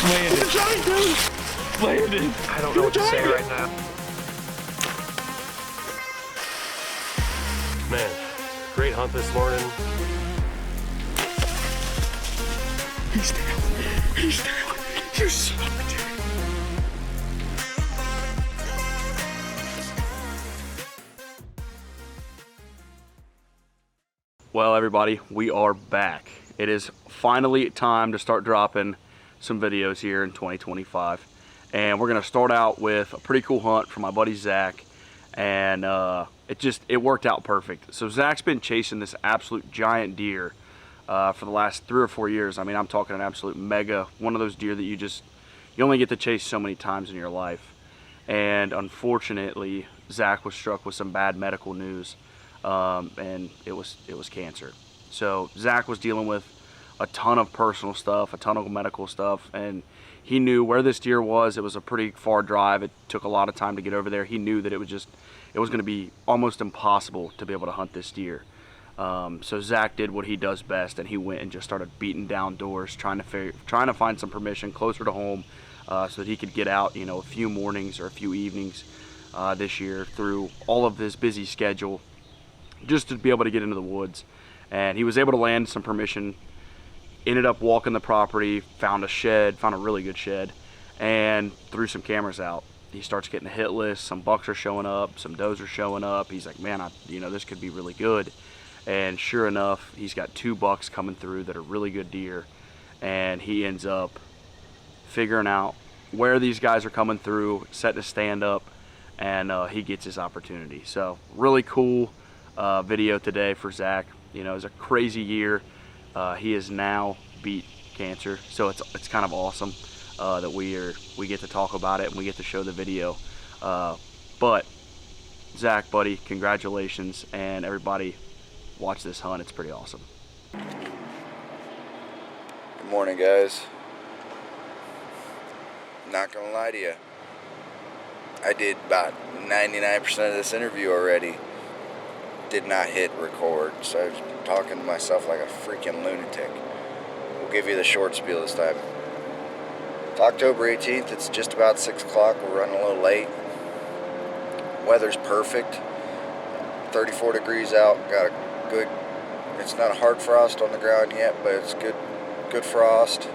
Landed. Giant, dude. Landed. I don't know what to say right now. Man, great hunt this morning. He's down. He's down. You son of a bitch. Well, everybody, we are back. It is finally time to start dropping some videos here in 2025. And we're going to start out with a pretty cool hunt from my buddy Zach. And it worked out perfect. So Zach's been chasing this absolute giant deer for the last 3 or 4 years. I mean, I'm talking an absolute mega, one of those deer that you only get to chase so many times in your life. And unfortunately, Zach was struck with some bad medical news. And it was cancer. So Zach was dealing with a ton of personal stuff, a ton of medical stuff, and he knew where this deer was. It was a pretty far drive. It took a lot of time to get over there. He knew that it was going to be almost impossible to be able to hunt this deer. So Zach did what he does best, and he went and just started beating down doors, trying to find some permission closer to home, so that he could get out, a few mornings or a few evenings this year through all of this busy schedule, just to be able to get into the woods. And he was able to land some permission, ended up walking the property, found a really good shed, and threw some cameras out. He starts getting a hit list, some bucks are showing up, some does are showing up. He's like, man, this could be really good. And sure enough, he's got 2 bucks coming through that are really good deer, and he ends up figuring out where these guys are coming through, setting a stand up, and he gets his opportunity. So really cool video today for Zach. It was a crazy year. He has now beat cancer, so it's kind of awesome that we get to talk about it and we get to show the video. But Zach, buddy, congratulations, and everybody watch this hunt. It's pretty awesome. Good morning, guys. Not gonna lie to you, I did about 99% of this interview already. Did not hit record, so I was talking to myself like a freaking lunatic. We'll give you the short spiel this time. It's October 18th, it's just about 6 o'clock, we're running a little late. Weather's perfect, 34 degrees out, got a good, it's not a hard frost on the ground yet, but it's good frost.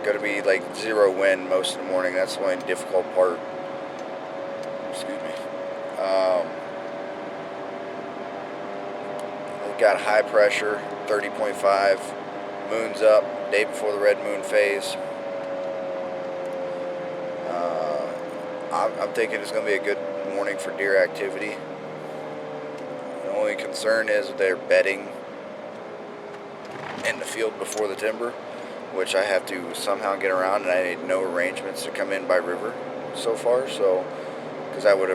Gonna be like 0 wind most of the morning, that's the only difficult part. Excuse me. Got high pressure, 30.5, moon's up, day before the red moon phase. I'm thinking it's going to be a good morning for deer activity. The only concern is they're bedding in the field before the timber, which I have to somehow get around, and I need no arrangements to come in by river so far, so because that would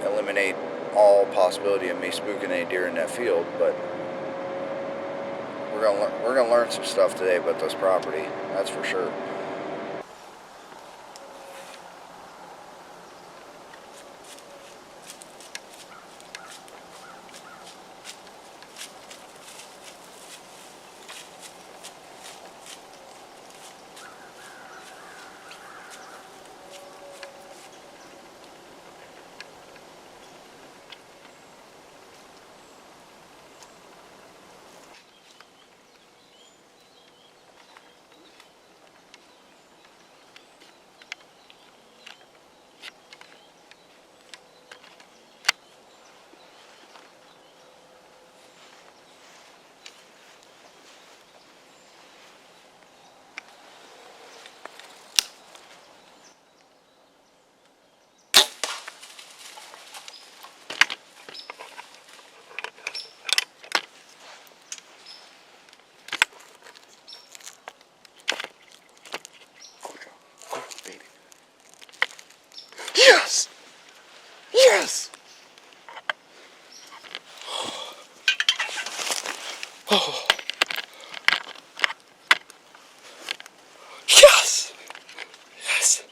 eliminate all possibility of me spooking any deer in that field. But we're gonna learn some stuff today about this property, that's for sure. Yes! Yes! Oh. Yes! Yes!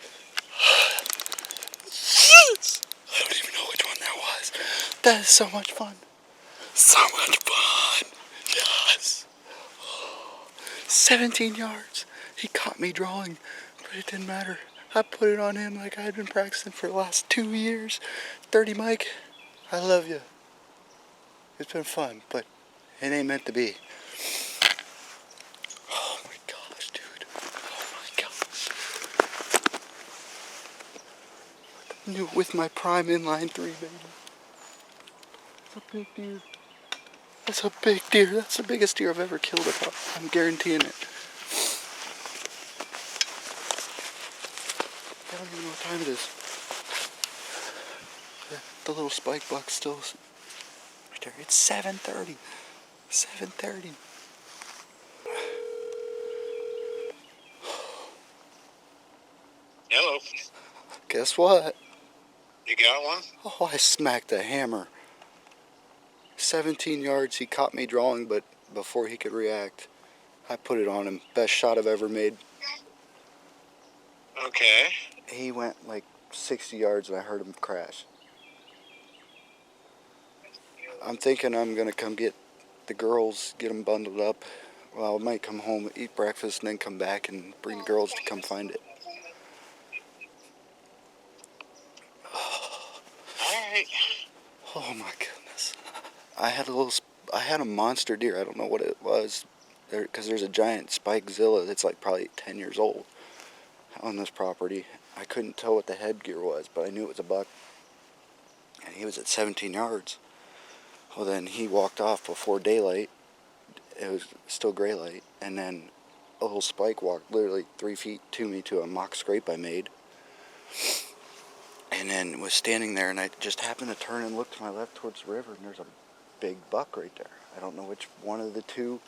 Yes! I don't even know which one that was. That is so much fun. So much fun! Yes! 17 yards. He caught me drawing, but it didn't matter. I put it on him like I had been practicing for the last 2 years. 30 Mike, I love you. It's been fun, but it ain't meant to be. Oh my gosh, dude. Oh my gosh. Knew it with my prime inline 3, baby. That's a big deer. That's a big deer. That's the biggest deer I've ever killed. I'm guaranteeing it. I don't even know what time it is. The little spike buck's still right there. It's 7:30. 7:30. Hello. Guess what? You got one? Oh, I smacked a hammer. 17 yards. He caught me drawing, but before he could react, I put it on him. Best shot I've ever made. Okay. He went like 60 yards and I heard him crash. I'm thinking I'm going to come get the girls, get them bundled up. Well, I might come home, eat breakfast, and then come back and bring the girls to come find it. Alright. Oh my goodness. I had a monster deer. I don't know what it was. Because there's a giant spikezilla that's like probably 10 years old on this property. I couldn't tell what the headgear was, but I knew it was a buck. And he was at 17 yards. Well, then he walked off before daylight. It was still gray light. And then a little spike walked literally 3 feet to me to a mock scrape I made. And then was standing there, and I just happened to turn and look to my left towards the river, and there's a big buck right there. I don't know which one of the two.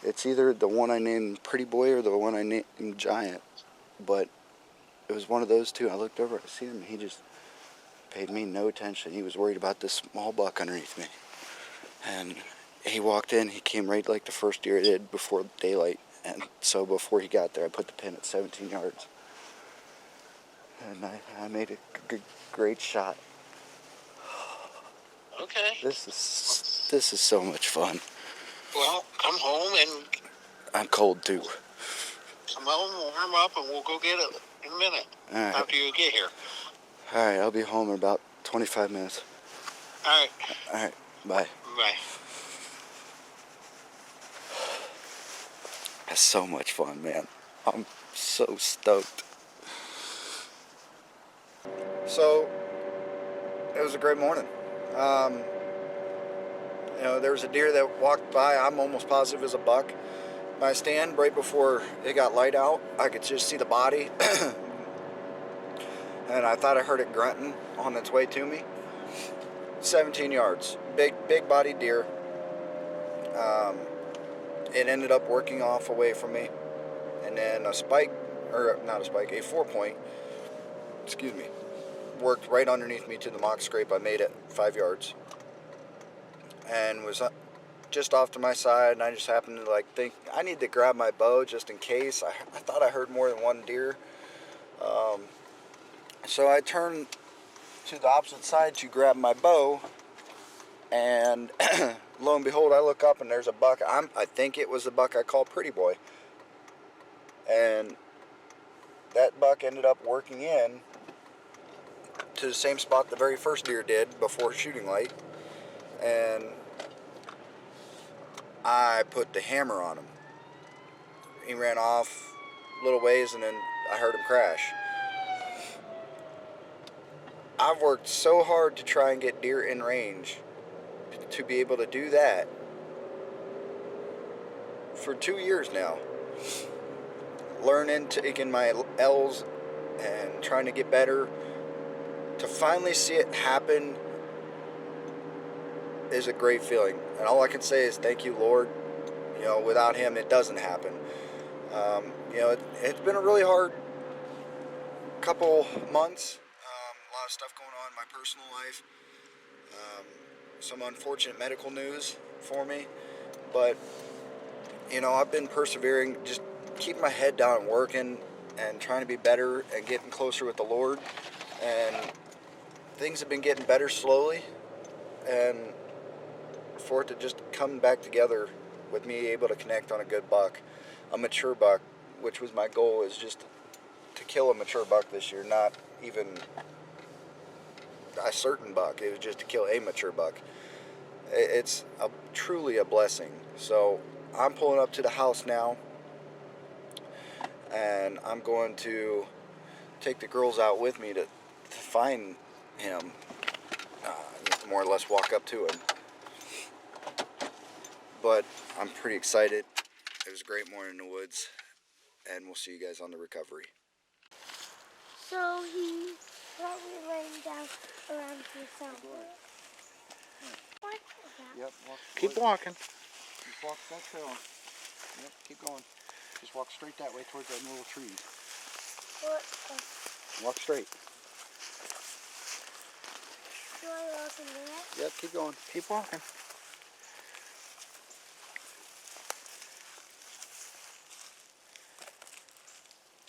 It's either the one I named Pretty Boy or the one I named Giant. But it was one of those two. I looked over, I see him, and he just paid me no attention. He was worried about this small buck underneath me. And he walked in, he came right like the first deer I did before daylight. And so before he got there, I put the pin at 17 yards. And I made a great shot. Okay. This is so much fun. Well, come home and I'm cold too. come home, warm up, and we'll go get it in a minute. All right. After you get here. All right, I'll be home in about 25 minutes. Alright. All right, bye. Bye. That's so much fun, man. I'm so stoked. So, it was a great morning. There was a deer that walked by. I'm almost positive it was a buck. My stand, right before it got light out, I could just see the body. And I thought I heard it grunting on its way to me. 17 yards. Big body deer. It ended up working off away from me. And then a 4-point, worked right underneath me to the mock scrape I made at 5 yards. And was just off to my side, and I just happened to think I need to grab my bow just in case. I thought I heard more than one deer. So I turned to the opposite side to grab my bow, and lo and behold, I look up and there's a buck. I think it was the buck I called Pretty Boy. And that buck ended up working in to the same spot the very first deer did before shooting light. And I put the hammer on him. He ran off a little ways, and then I heard him crash. I've worked so hard to try and get deer in range to be able to do that for 2 years now. Learning, taking my L's and trying to get better. To finally see it happen is a great feeling. And all I can say is thank you, Lord. Without him, it doesn't happen. It's been a really hard couple months. A lot of stuff going on in my personal life. Some unfortunate medical news for me. But, I've been persevering, just keeping my head down and working and trying to be better and getting closer with the Lord. And things have been getting better slowly. And for it to just come back together with me able to connect on a good buck. a mature buck, which was my goal, is just to kill a mature buck this year, not even a certain buck. It was just to kill a mature buck. It's truly a blessing. So I'm pulling up to the house now, and I'm going to take the girls out with me to find him, more or less walk up to him. But I'm pretty excited. It was a great morning in the woods, and we'll see you guys on the recovery. So he's probably laying down around here somewhere. What is that? Yep, Keep walking. Just walk that trail. Yep, keep going. Just walk straight that way towards that little tree. What? Walk straight. Do I walk in there? Yep, keep going. Keep walking.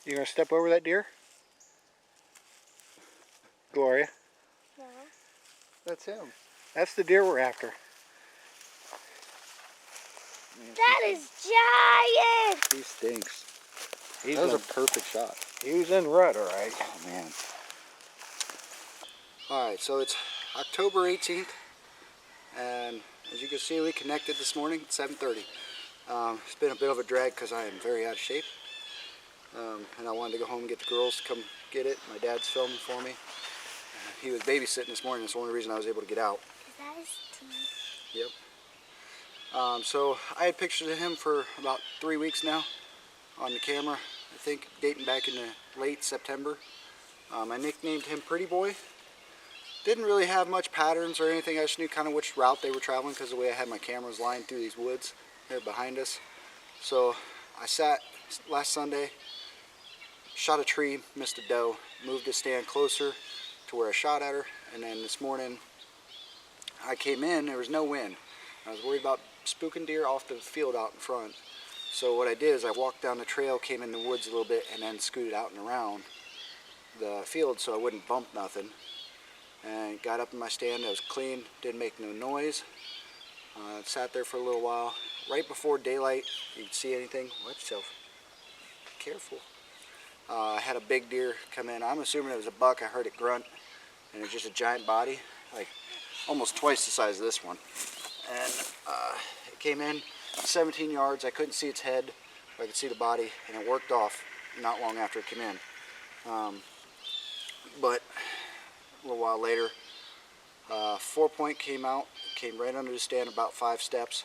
You gonna step over that deer? Gloria, No. That's him. that's the deer we're after. That is giant! He stinks. He's That was in, a perfect shot. he was in rut, all right. Oh, man. Alright, so it's October 18th, and as you can see, we connected this morning at 7:30. It's been a bit of a drag because I am very out of shape, and I wanted to go home and get the girls to come get it. My dad's filming for me. He was babysitting this morning. That's the only reason I was able to get out. Is that his teeth? Yep. So I had pictures of him for about 3 weeks now on the camera, I think dating back into late September. I nicknamed him Pretty Boy. Didn't really have much patterns or anything. I just knew kind of which route they were traveling because the way I had my cameras lined through these woods here behind us. So I sat last Sunday, shot a tree, missed a doe, moved the stand closer to where I shot at her, and then this morning I came in, there was no wind. I was worried about spooking deer off the field out in front. So what I did is I walked down the trail, came in the woods a little bit, and then scooted out and around the field so I wouldn't bump nothing. And got up in my stand, I was clean, didn't make no noise. Sat there for a little while. Right before daylight, you could see anything. Watch yourself. Careful. I had a big deer come in. I'm assuming it was a buck. I heard it grunt, and it was just a giant body, like almost twice the size of this one. And it came in 17 yards. I couldn't see its head, but I could see the body, and it worked off not long after it came in. But a little while later, 4-point came out, came right under the stand about 5 steps.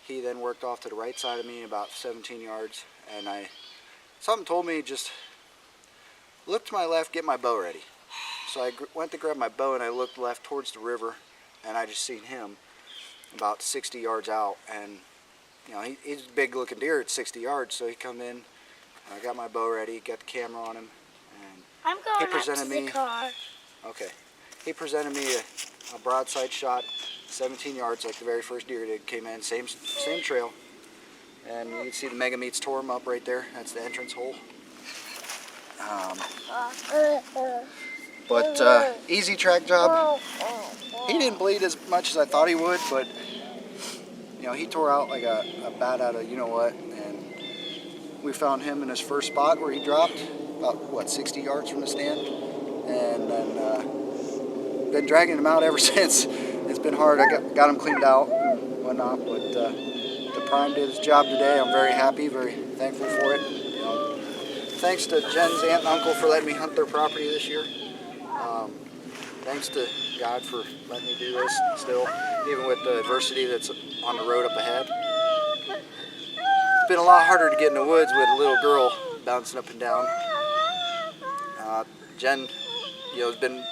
He then worked off to the right side of me about 17 yards, and something told me just look to my left, get my bow ready. So I went to grab my bow, and I looked left towards the river, and I just seen him about 60 yards out. And you know, he's a big looking deer at 60 yards, so he come in, I got my bow ready, got the camera on him, and I'm going up presented to me- the car. okay. He presented me a broadside shot, 17 yards, like the very first deer that came in, same trail. And you can see the mega meats tore him up right there. That's the entrance hole. But easy track job. He didn't bleed as much as I thought he would, but you know, he tore out like a bat out of you know what. And we found him in his first spot where he dropped, about 60 yards from the stand, and then been dragging him out ever since. It's been hard. I got him cleaned out and whatnot, but the prime did his job today. I'm very happy, very thankful for it. You know, thanks to Jen's aunt and uncle for letting me hunt their property this year. Thanks to God for letting me do this still, even with the adversity that's on the road up ahead. It's been a lot harder to get in the woods with a little girl bouncing up and down. Jen, you know, has been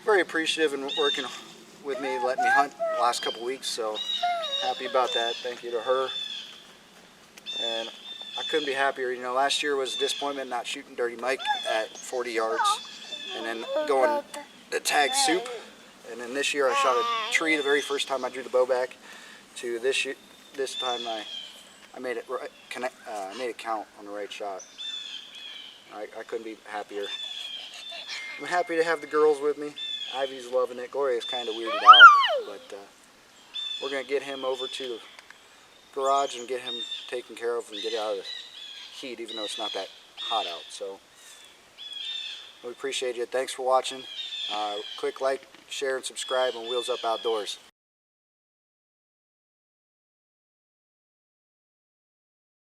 very appreciative and working with me, letting me hunt the last couple weeks, so happy about that. Thank you to her. And I couldn't be happier. You know, last year was a disappointment not shooting Dirty Mike at 40 yards and then going the tag soup. And then this year I shot a tree the very first time I drew the bow back. To this time I made it right, I made it count on the right shot. I couldn't be happier. I'm happy to have the girls with me. Ivy's loving it. Gloria's kind of weirded out, but we're going to get him over to the garage and get him taken care of and get out of the heat, even though it's not that hot out. So we appreciate you. Thanks for watching. Click like, share, and subscribe on Wheels Up Outdoors.